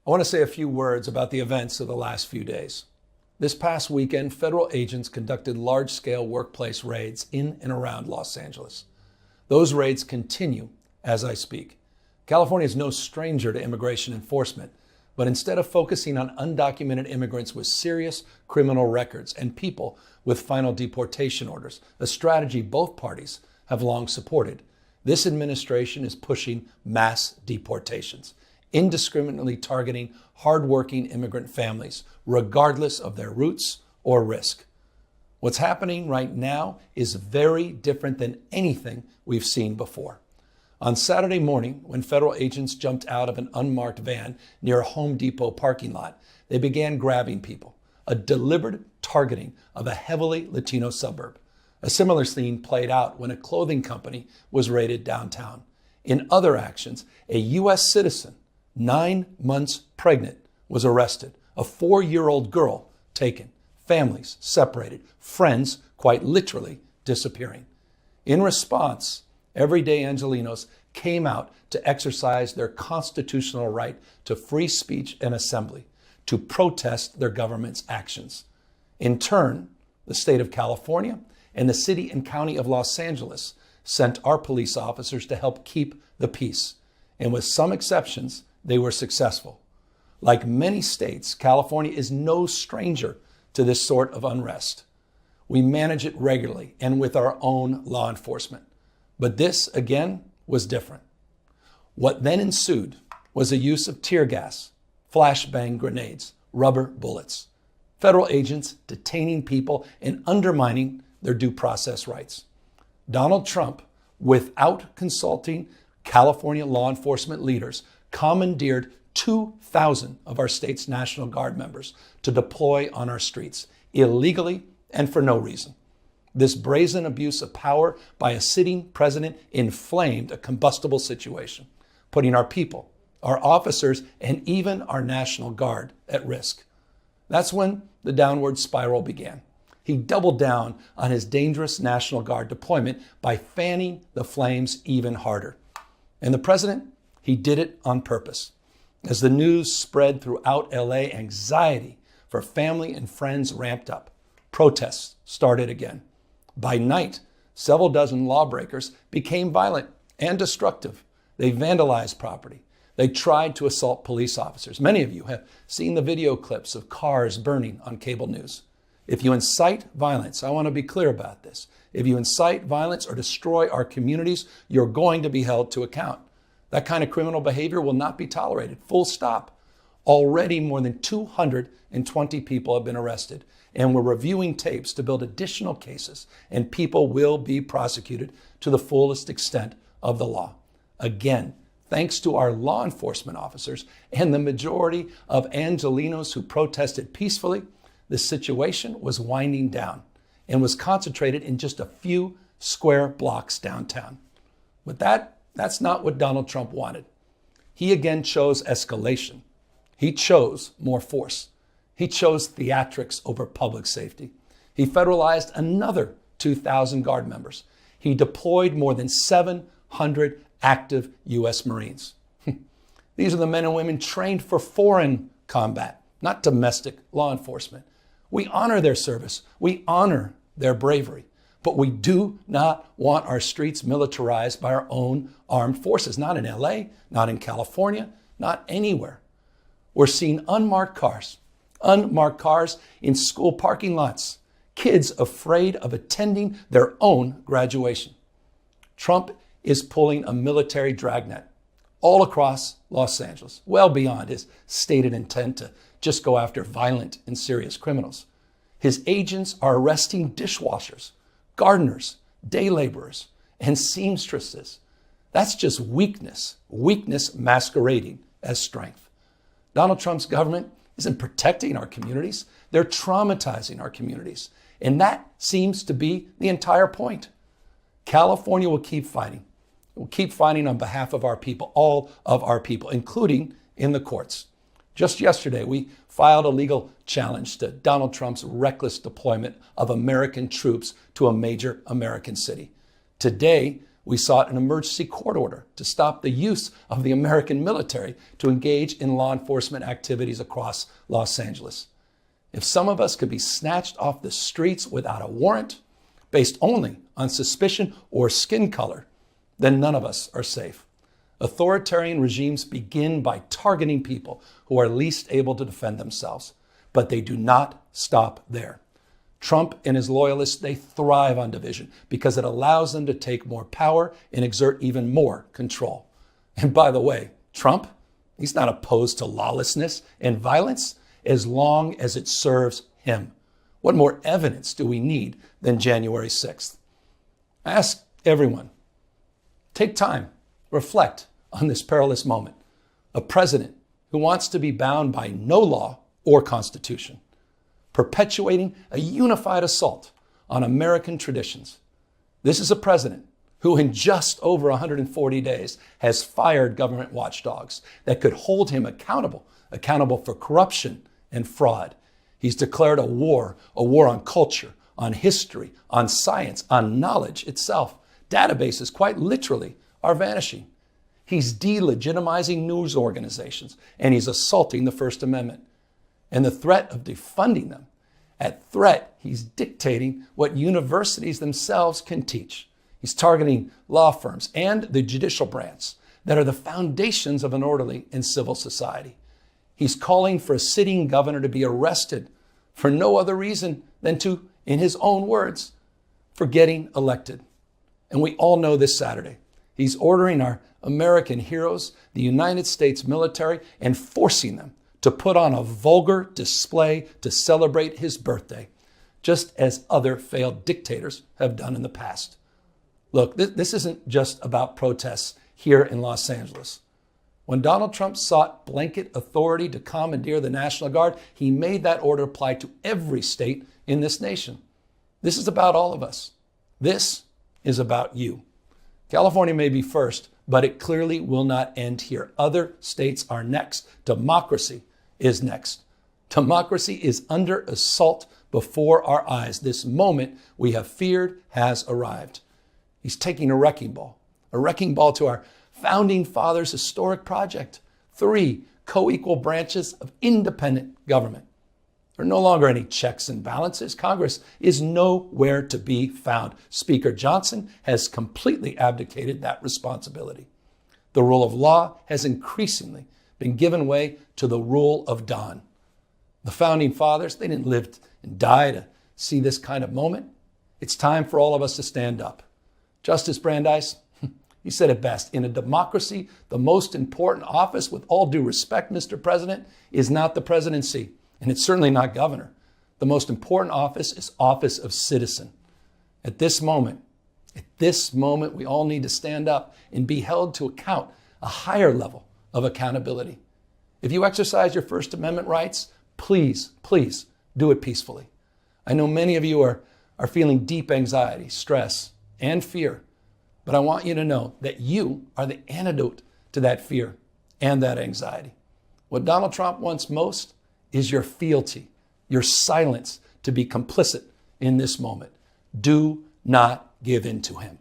I want to say a few words about the events of the last few days. This past weekend, federal agents conducted large-scale workplace raids in and around Los Angeles. Those raids continue as I speak. California is no stranger to immigration enforcement, but instead of focusing on undocumented immigrants with serious criminal records and people with final deportation orders, a strategy both parties have long supported, this administration is pushing mass deportations, indiscriminately targeting hardworking immigrant families, regardless of their roots or risk. What's happening right now is very different than anything we've seen before. On Saturday morning, when federal agents jumped out of an unmarked van near a Home Depot parking lot, they began grabbing people, a deliberate targeting of a heavily Latino suburb. A similar scene played out when a clothing company was raided downtown. In other actions, a U.S. citizen, 9 months pregnant, was arrested. A 4-year-old girl taken. Families separated. Friends quite literally disappearing. In response, everyday Angelenos came out to exercise their constitutional right to free speech and assembly, to protest their government's actions. In turn, the state of California and the city and county of Los Angeles sent our police officers to help keep the peace. And with some exceptions, they were successful. Like many states, California is no stranger to this sort of unrest. We manage it regularly and with our own law enforcement. But this, again, was different. What then ensued was the use of tear gas, flashbang grenades, rubber bullets, federal agents detaining people and undermining their due process rights. Donald Trump, without consulting California law enforcement leaders, commandeered 2,000 of our state's National Guard members to deploy on our streets, illegally and for no reason. This brazen abuse of power by a sitting president inflamed a combustible situation, putting our people, our officers, and even our National Guard at risk. That's when the downward spiral began. He doubled down on his dangerous National Guard deployment by fanning the flames even harder. And the president, he did it on purpose. As the news spread throughout LA, anxiety for family and friends ramped up. Protests started again. By night, several dozen lawbreakers became violent and destructive. They vandalized property. They tried to assault police officers. Many of you have seen the video clips of cars burning on cable news. If you incite violence, I want to be clear about this. If you incite violence or destroy our communities, you're going to be held to account. That kind of criminal behavior will not be tolerated. Full stop. Already more than 220 people have been arrested, and we're reviewing tapes to build additional cases, and people will be prosecuted to the fullest extent of the law. Again, thanks to our law enforcement officers and the majority of Angelenos who protested peacefully, the situation was winding down and was concentrated in just a few square blocks downtown. But that's not what Donald Trump wanted. He again chose escalation. He chose more force. He chose theatrics over public safety. He federalized another 2,000 Guard members. He deployed more than 700 active U.S. Marines. These are the men and women trained for foreign combat, not domestic law enforcement. We honor their service. We honor their bravery. But we do not want our streets militarized by our own armed forces. Not in LA, not in California, not anywhere. We're seeing unmarked cars in school parking lots, kids afraid of attending their own graduation. Trump is pulling a military dragnet all across Los Angeles, well beyond his stated intent to just go after violent and serious criminals. His agents are arresting dishwashers, gardeners, day laborers, and seamstresses. That's just weakness masquerading as strength. Donald Trump's government isn't protecting our communities. They're traumatizing our communities. And that seems to be the entire point. California will keep fighting. We'll keep fighting on behalf of our people, all of our people, including in the courts. Just yesterday, we filed a legal challenge to Donald Trump's reckless deployment of American troops to a major American city. Today, We sought an emergency court order to stop the use of the American military to engage in law enforcement activities across Los Angeles. If some of us could be snatched off the streets without a warrant, based only on suspicion or skin color, then none of us are safe. Authoritarian regimes begin by targeting people who are least able to defend themselves, but they do not stop there. Trump and his loyalists, they thrive on division because it allows them to take more power and exert even more control. And by the way, Trump, he's not opposed to lawlessness and violence as long as it serves him. What more evidence do we need than January 6th? I ask everyone, take time, reflect on this perilous moment. A president who wants to be bound by no law or constitution, perpetuating a unified assault on American traditions. This is a president who in just over 140 days has fired government watchdogs that could hold him accountable for corruption and fraud. He's declared a war on culture, on history, on science, on knowledge itself. Databases, quite literally, are vanishing. He's delegitimizing news organizations, and he's assaulting the First Amendment. And the threat of defunding them, at threat, he's dictating what universities themselves can teach. He's targeting law firms and the judicial branch that are the foundations of an orderly and civil society. He's calling for a sitting governor to be arrested for no other reason than to, in his own words, for getting elected. And we all know this Saturday, he's ordering our American heroes, the United States military, and forcing them to put on a vulgar display to celebrate his birthday, just as other failed dictators have done in the past. Look, this isn't just about protests here in Los Angeles. When Donald Trump sought blanket authority to commandeer the National Guard, he made that order apply to every state in this nation. This is about all of us. This is about you. California may be first, but it clearly will not end here. Other states are next. Democracy is next. Democracy is under assault before our eyes. This moment we have feared has arrived. He's taking a wrecking ball to our founding fathers' historic project. 3 co-equal branches of independent government. There are no longer any checks and balances. Congress is nowhere to be found. Speaker Johnson has completely abdicated that responsibility. The rule of law has increasingly been given way to the rule of Don. The founding fathers, they didn't live and die to see this kind of moment. It's time for all of us to stand up. Justice Brandeis, he said it best. In a democracy, the most important office, with all due respect, Mr. President, is not the presidency, and it's certainly not governor. The most important office is office of citizen. At this moment, we all need to stand up and be held to account, a higher level of accountability. If you exercise your First Amendment rights, please do it peacefully. I know many of you are feeling deep anxiety, stress, and fear, but I want you to know that you are the antidote to that fear and that anxiety. What Donald Trump wants most is your fealty, your silence to be complicit in this moment. Do not give in to him.